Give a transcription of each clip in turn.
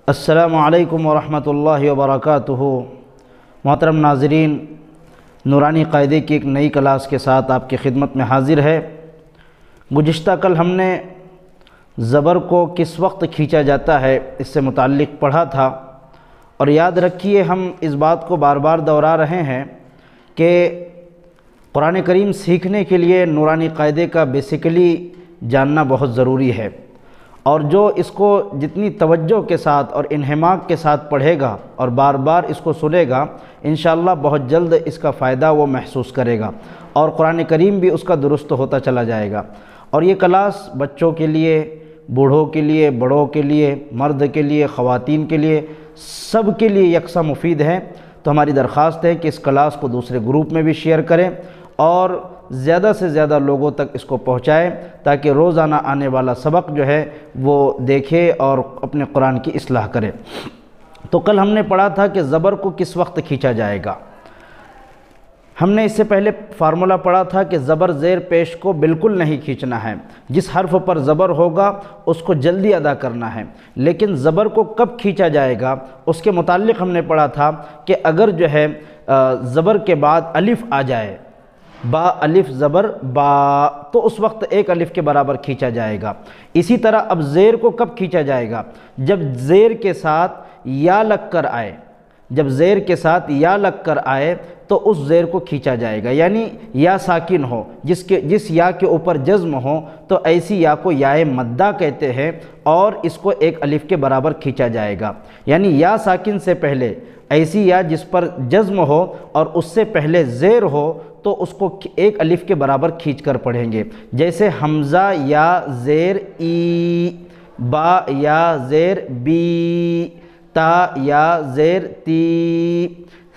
السلام علیکم ورحمۃ اللہ وبرکاتہ۔ محترم ناظرین، نورانی قاعدے کی ایک نئی کلاس کے ساتھ آپ کی خدمت میں حاضر ہے۔ گزشتہ کل ہم نے زبر کو کس وقت کھینچا جاتا ہے اس سے متعلق پڑھا تھا، اور یاد رکھیے ہم اس بات کو بار بار دہرا رہے ہیں کہ قرآن کریم سیکھنے کے لیے نورانی قاعدے کا بیسیکلی جاننا بہت ضروری ہے، اور جو اس کو جتنی توجہ کے ساتھ اور انہماک کے ساتھ پڑھے گا اور بار بار اس کو سنے گا، انشاءاللہ بہت جلد اس کا فائدہ وہ محسوس کرے گا اور قرآن کریم بھی اس کا درست ہوتا چلا جائے گا۔ اور یہ کلاس بچوں کے لیے، بوڑھوں کے لیے، بڑوں کے لیے، مرد کے لیے، خواتین کے لیے، سب کے لیے یکساں مفید ہے۔ تو ہماری درخواست ہے کہ اس کلاس کو دوسرے گروپ میں بھی شیئر کریں اور زیادہ سے زیادہ لوگوں تک اس کو پہنچائیں، تاکہ روزانہ آنے والا سبق جو ہے وہ دیکھے اور اپنے قرآن کی اصلاح کرے۔ تو کل ہم نے پڑھا تھا کہ زبر کو کس وقت کھینچا جائے گا۔ ہم نے اس سے پہلے فارمولہ پڑھا تھا کہ زبر زیر پیش کو بالکل نہیں کھینچنا ہے، جس حرف پر زبر ہوگا اس کو جلدی ادا کرنا ہے، لیکن زبر کو کب کھینچا جائے گا اس کے متعلق ہم نے پڑھا تھا کہ اگر جو ہے زبر کے بعد الف آ جائے، با الف زبر با، تو اس وقت ایک الف کے برابر کھینچا جائے گا۔ اسی طرح اب زیر کو کب کھینچا جائے گا؟ جب زیر کے ساتھ یا لگ کر آئے، جب زیر کے ساتھ یا لگ کر آئے تو اس زیر کو کھینچا جائے گا، یعنی یا ساکن ہو، جس یا کے اوپر جزم ہو تو ایسی یا کو یائے مدہ کہتے ہیں، اور اس کو ایک الف کے برابر کھینچا جائے گا۔ یعنی یا ساکن سے پہلے ایسی یا جس پر جزم ہو اور اس سے پہلے زیر ہو تو اس کو ایک الف کے برابر کھینچ کر پڑھیں گے، جیسے حمزہ یا زیر ای، با یا زیر بی، تا یا زیر تی،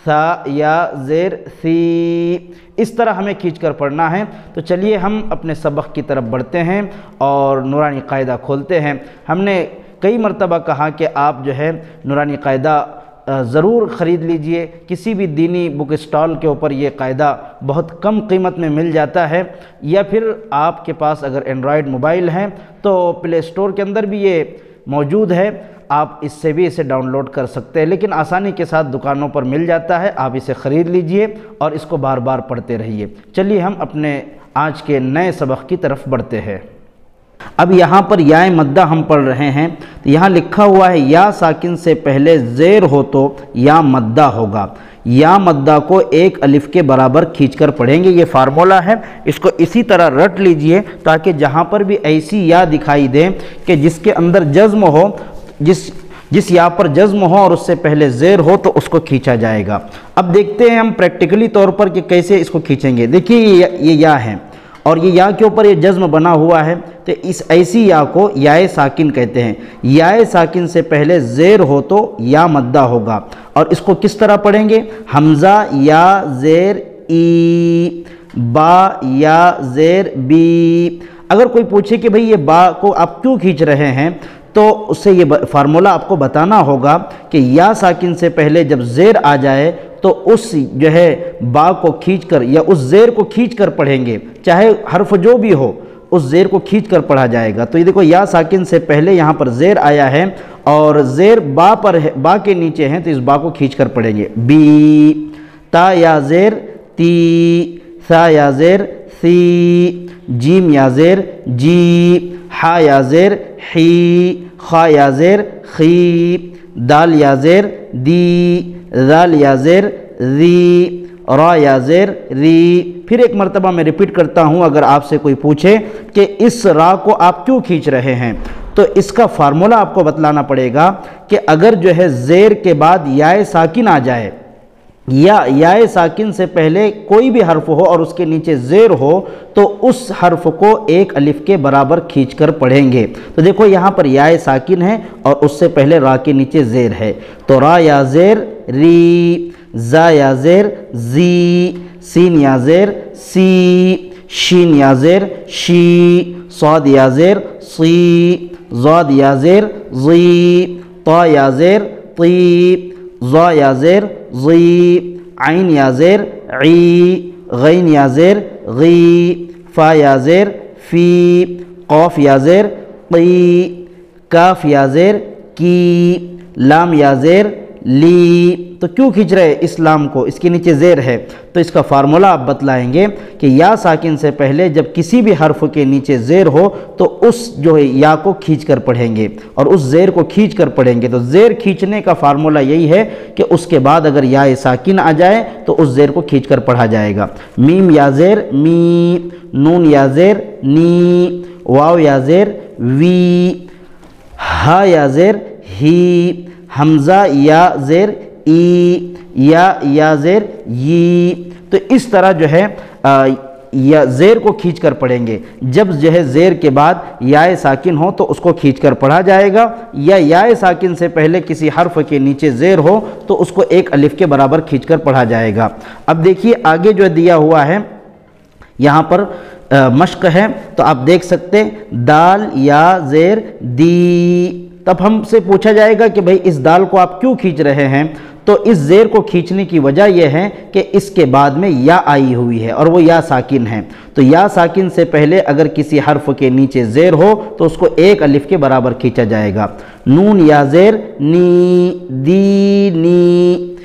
ثا یا زیر ثی، اس طرح ہمیں کھینچ کر پڑھنا ہے۔ تو چلیے ہم اپنے سبق کی طرف بڑھتے ہیں اور نورانی قاعدہ کھولتے ہیں۔ ہم نے کئی مرتبہ کہا کہ آپ جو ہے نورانی قاعدہ ضرور خرید لیجئے، کسی بھی دینی بک اسٹال کے اوپر یہ قاعدہ بہت کم قیمت میں مل جاتا ہے، یا پھر آپ کے پاس اگر اینڈرائیڈ موبائل ہیں تو پلے اسٹور کے اندر بھی یہ موجود ہے، آپ اس سے بھی اسے ڈاؤن لوڈ کر سکتے ہیں، لیکن آسانی کے ساتھ دکانوں پر مل جاتا ہے، آپ اسے خرید لیجئے اور اس کو بار بار پڑھتے رہیے۔ چلیے ہم اپنے آج کے نئے سبق کی طرف بڑھتے ہیں۔ اب یہاں پر یا مدہ ہم پڑھ رہے ہیں، تو یہاں لکھا ہوا ہے یا ساکن سے پہلے زیر ہو تو یا مدہ ہوگا، یا مدہ کو ایک الف کے برابر کھینچ کر پڑھیں گے۔ یہ فارمولہ ہے، اس کو اسی طرح رٹ لیجئے تاکہ جہاں پر بھی ایسی یا دکھائی دے کہ جس کے اندر جزم ہو، جس یا پر جزم ہو اور اس سے پہلے زیر ہو تو اس کو کھینچا جائے گا۔ اب دیکھتے ہیں ہم پریکٹیکلی طور پر کہ کیسے اس کو کھینچیں گے۔ دیکھیے یہ یا ہے اور یہ یا کے اوپر یہ جزم بنا ہوا ہے، تو اس ایسی یا کو یا ساکن کہتے ہیں۔ یا ساکن سے پہلے زیر ہو تو یا مدہ ہوگا، اور اس کو کس طرح پڑھیں گے؟ حمزہ یا زیر ای، با یا زیر بی۔ اگر کوئی پوچھے کہ بھئی یہ با کو آپ کیوں کھینچ رہے ہیں، تو اس سے یہ فارمولہ آپ کو بتانا ہوگا کہ یا ساکن سے پہلے جب زیر آ جائے تو اس جو ہے با کو کھینچ کر یا اس زیر کو کھینچ کر پڑھیں گے، چاہے حرف جو بھی ہو اس زیر کو کھینچ کر پڑھا جائے گا۔ تو یہ دیکھو یا ساکن سے پہلے یہاں پر زیر آیا ہے اور زیر با پر ہے، با کے نیچے ہیں، تو اس با کو کھینچ کر پڑھیں گے۔ بی، تا یا زیر تی، ثا یا زیر ثی، جیم یا زیر جی، حا یا زیر حی، خا یا زیر خی، دال یا زیر دی، ذال یا زیر ذی، را یا زیر ری۔ پھر ایک مرتبہ میں ریپیٹ کرتا ہوں، اگر آپ سے کوئی پوچھے کہ اس را کو آپ کیوں کھینچ رہے ہیں تو اس کا فارمولہ آپ کو بتلانا پڑے گا کہ اگر جو ہے زیر کے بعد یا ساکن آ جائے، یا ساکن سے پہلے کوئی بھی حرف ہو اور اس کے نیچے زیر ہو تو اس حرف کو ایک الف کے برابر کھینچ کر پڑھیں گے۔ تو دیکھو یہاں پر یا ساکن ہے اور اس سے پہلے را کے نیچے زیر ہے، تو را یا زیر ری، زا یا زیر زی، سین یا زیر سی، شین یا زیر شی، صاد یا زیر صی، ضاد یا زیر ضی، طا یا زیر طی، ظا یا زیر ضی، عین یا زیر عی، غین یا زیر غی، فا یا زیر فی، قاف یا زیر قی، کاف یا زیر کی، لام یا زیر لی، تو کیوں کھینچ رہے اس لام کو؟ اس کے نیچے زیر ہے، تو اس کا فارمولہ آپ بتلائیں گے کہ یا ساکن سے پہلے جب کسی بھی حرف کے نیچے زیر ہو تو اس جو ہے یا کو کھینچ کر پڑھیں گے، اور اس زیر کو کھینچ کر پڑھیں گے۔ تو زیر کھینچنے کا فارمولہ یہی ہے کہ اس کے بعد اگر یا ساکن آ جائے تو اس زیر کو کھینچ کر پڑھا جائے گا۔ میم یا زیر می، نون یا زیر نی، واو یا زیر وی، ہا یا زیر ہی، حمزہ یا زیر ای، یا زیر یی۔ تو اس طرح جو ہے یا زیر کو کھینچ کر پڑھیں گے۔ جب جو ہے زیر کے بعد یا ساکن ہو تو اس کو کھینچ کر پڑھا جائے گا، یا ساکن سے پہلے کسی حرف کے نیچے زیر ہو تو اس کو ایک الف کے برابر کھینچ کر پڑھا جائے گا۔ اب دیکھیے آگے جو دیا ہوا ہے یہاں پر مشق ہے، تو آپ دیکھ سکتے دال یا زیر دی۔ تب ہم سے پوچھا جائے گا کہ بھئی اس دال کو آپ کیوں کھینچ رہے ہیں؟ تو اس زیر کو کھینچنے کی وجہ یہ ہے کہ اس کے بعد میں یا آئی ہوئی ہے اور وہ یا ساکن ہے، تو یا ساکن سے پہلے اگر کسی حرف کے نیچے زیر ہو تو اس کو ایک الف کے برابر کھینچا جائے گا۔ نون یا زیر نی، دی نی،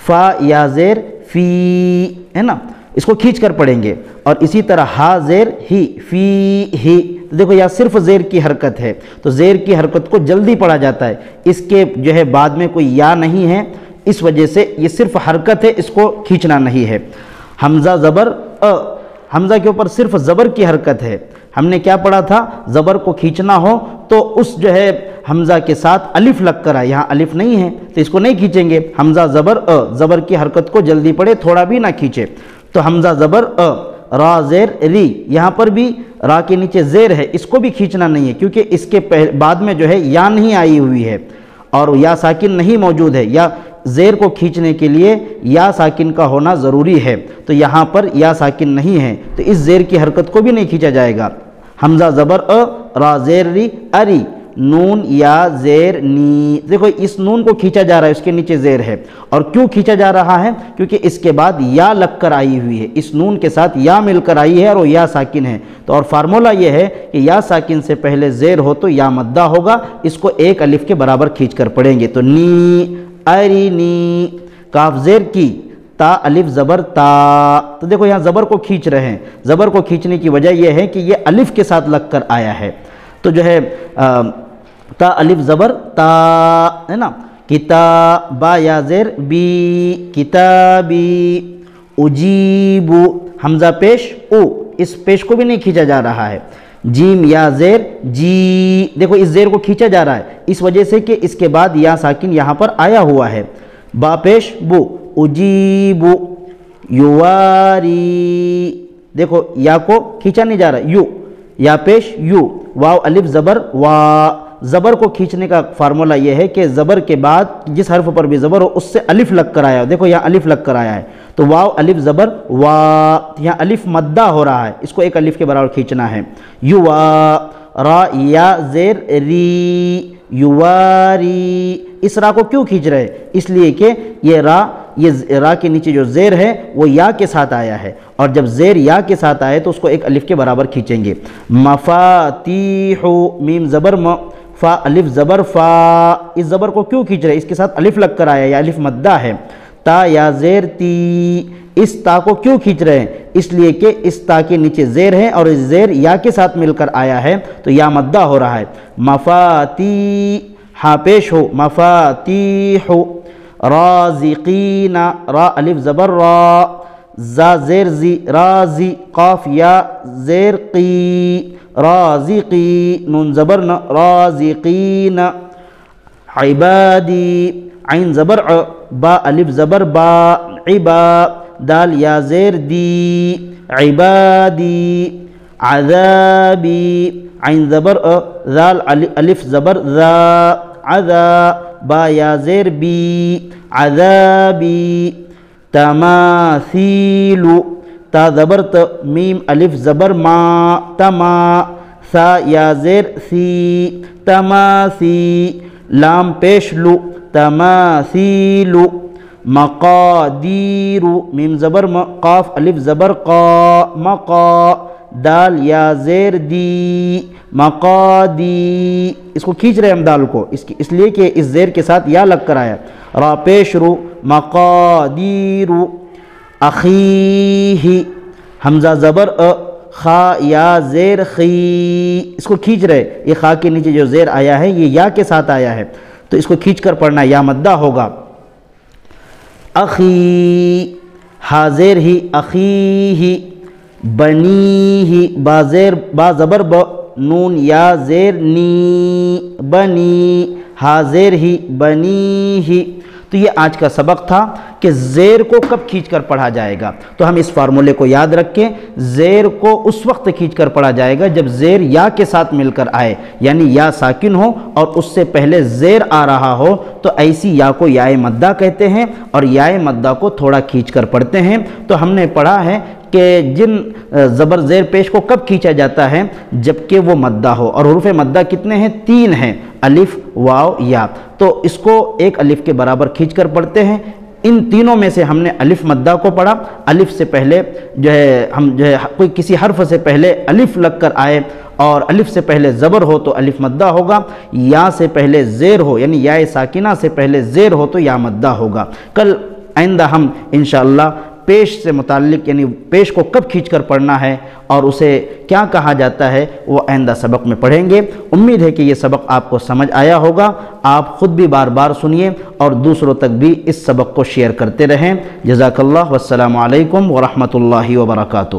فا یا زیر فی، ہے نا، اس کو کھینچ کر پڑھیں گے۔ اور اسی طرح ہا زیر ہی، فی ہی، دیکھو یہ صرف زیر کی حرکت ہے، تو زیر کی حرکت کو جلدی پڑھا جاتا ہے، اس کے جو ہے بعد میں کوئی یا نہیں ہے، اس وجہ سے یہ صرف حرکت ہے، اس کو کھینچنا نہیں ہے۔ حمزہ زبر حمزہ کے اوپر صرف زبر کی حرکت ہے۔ ہم نے کیا پڑھا تھا؟ زبر کو کھینچنا ہو تو اس جو ہے حمزہ کے ساتھ الف لگ کر آئے، یہاں الف نہیں ہے تو اس کو نہیں کھینچیں گے۔ حمزہ زبر زبر کی حرکت کو جلدی پڑھے، تھوڑا بھی نہ کھینچے۔ تو حمزہ زبر را زیر ری، یہاں پر بھی را کے نیچے زیر ہے، اس کو بھی کھینچنا نہیں ہے کیونکہ اس کے بعد میں جو ہے یا نہیں آئی ہوئی ہے اور یا ساکن نہیں موجود ہے، یا زیر کو کھینچنے کے لیے یا ساکن کا ہونا ضروری ہے، تو یہاں پر یا ساکن نہیں ہے تو اس زیر کی حرکت کو بھی نہیں کھینچا جائے گا۔ حمزہ زبر را زیر ری اری، نون یا زیر نی، دیکھو اس نون کو کھینچا جا رہا ہے، اس کے نیچے زیر ہے، اور کیوں کھینچا جا رہا ہے؟ کیونکہ اس کے بعد یا لگ کر آئی ہوئی ہے، اس نون کے ساتھ یا مل کر آئی ہے اور وہ یا ساکن ہے، تو اور فارمولہ یہ ہے کہ یا ساکن سے پہلے زیر ہو تو یا مدہ ہوگا، اس کو ایک الف کے برابر کھینچ کر پڑھیں گے۔ تو نی اری نی، کاف زیر کی، تا الف زبر تا، تو دیکھو یہاں زبر کو کھینچ رہے ہیں، زبر کو کھینچنے کی وجہ یہ ہے کہ یہ الف کے ساتھ لگ کر آیا ہے، تو جو ہے تا الف زبر تا، ہے نا، کتاب، با یا زیر بی، کتابی، اجیبو، حمزہ پیش او، اس پیش کو بھی نہیں کھینچا جا رہا ہے۔ جیم یا زیر جی، دیکھو اس زیر کو کھینچا جا رہا ہے اس وجہ سے کہ اس کے بعد یا ساکن یہاں پر آیا ہوا ہے۔ با پیش بو، اجیبو، یواری، دیکھو یا کو کھینچا نہیں جا رہا، یو، یا پیش یو، واو الف زبر وا، زبر کو کھینچنے کا فارمولہ یہ ہے کہ زبر کے بعد جس حرف پر بھی زبر ہو اس سے الف لگ کر آیا، دیکھو یہاں الف لگ کر آیا ہے، تو واو الف زبر وا، یہاں الف مدہ ہو رہا ہے، اس کو ایک الف کے برابر کھینچنا ہے۔ یوا، را یا زیر ری، یواری، اس را کو کیوں کھینچ رہے؟ اس لیے کہ یہ را کے نیچے جو زیر ہے وہ یا کے ساتھ آیا ہے، اور جب زیر یا کے ساتھ آئے تو اس کو ایک الف کے برابر کھینچیں گے۔ مفاتیح، میم زبر م، فا الف زبر فا، اس زبر کو کیوں کھینچ رہے؟ اس کے ساتھ الف لگ کر آیا، یا الف مدہ ہے۔ تا یا زیر تی، اس تا کو کیوں کھینچ رہے ہیں؟ اس لیے کہ اس تا کے نیچے زیر ہے اور اس زیر یا کے ساتھ مل کر آیا ہے تو یا مدہ ہو رہا ہے۔ مفاتی، ہا پیش ہو، مفاتیح، رازقین، را الف زبر را، زا زیر زی، رازی، قاف یا زیر قی، رازقی، نون زبر ن، رازقین، عبادی، عین زبر ع، با الف زبر با، عبا، دال یا زیر دی، عبادی، عذابی، عین زبر ا، ذال الف زبر ذا، عذا، با یا زیر بی، عذابی، تماثیل، تا زبر ت، میم الف زبر ما، تما، ثا یا زیر سی، تماثی، لام پیش لو، تماثیل، مقادیر، میم زبر م، قاف الف زبر قا، مقا، دال یا زیر دی، مقادی، اس کو کھینچ رہے ہیں ہم دال کو، اس لیے کہ اس زیر کے ساتھ یا لگ کر آیا، را پیش رو، مقادیر، اخیہ، حمزہ زبر خا یا زیر خی، اس کو کھینچ رہے، یہ خا کے نیچے جو زیر آیا ہے یہ یا کے ساتھ آیا ہے تو اس کو کھینچ کر پڑھنا، یا مدہ ہوگا، اخی، ہا زیر ہی، اخیہ، بنیہ، با زیر، با زبر ب، نون یا زیر نی، بنی، ہا زیر ہی، بنیہ۔ تو یہ آج کا سبق تھا کہ زیر کو کب کھینچ کر پڑھا جائے گا، تو ہم اس فارمولے کو یاد رکھیں، زیر کو اس وقت کھینچ کر پڑھا جائے گا جب زیر یا کے ساتھ مل کر آئے، یعنی یا ساکن ہو اور اس سے پہلے زیر آ رہا ہو تو ایسی یا کو یا مدہ کہتے ہیں، اور یا مدہ کو تھوڑا کھینچ کر پڑھتے ہیں۔ تو ہم نے پڑھا ہے کہ جن زبر زیر پیش کو کب کھینچا جاتا ہے، جبکہ وہ مدہ ہو، اور حروف مدہ کتنے ہیں؟ 3 ہیں، الف، واو، یا، تو اس کو ایک الف کے برابر کھینچ کر پڑھتے ہیں۔ ان تینوں میں سے ہم نے الف مدہ کو پڑھا، الف سے پہلے ہم کوئی کسی حرف سے پہلے الف لگ کر آئے اور الف سے پہلے زبر ہو تو الف مدہ ہوگا، یا سے پہلے زیر ہو یعنی یا ساکنہ سے پہلے زیر ہو تو یا مدہ ہوگا۔ کل آئندہ ہم انشاءاللہ پیش سے متعلق یعنی پیش کو کب کھینچ کر پڑھنا ہے اور اسے کیا کہا جاتا ہے وہ آئندہ سبق میں پڑھیں گے۔ امید ہے کہ یہ سبق آپ کو سمجھ آیا ہوگا، آپ خود بھی بار بار سنیے اور دوسروں تک بھی اس سبق کو شیئر کرتے رہیں۔ جزاک اللہ، والسلام علیکم ورحمۃ اللہ وبرکاتہ۔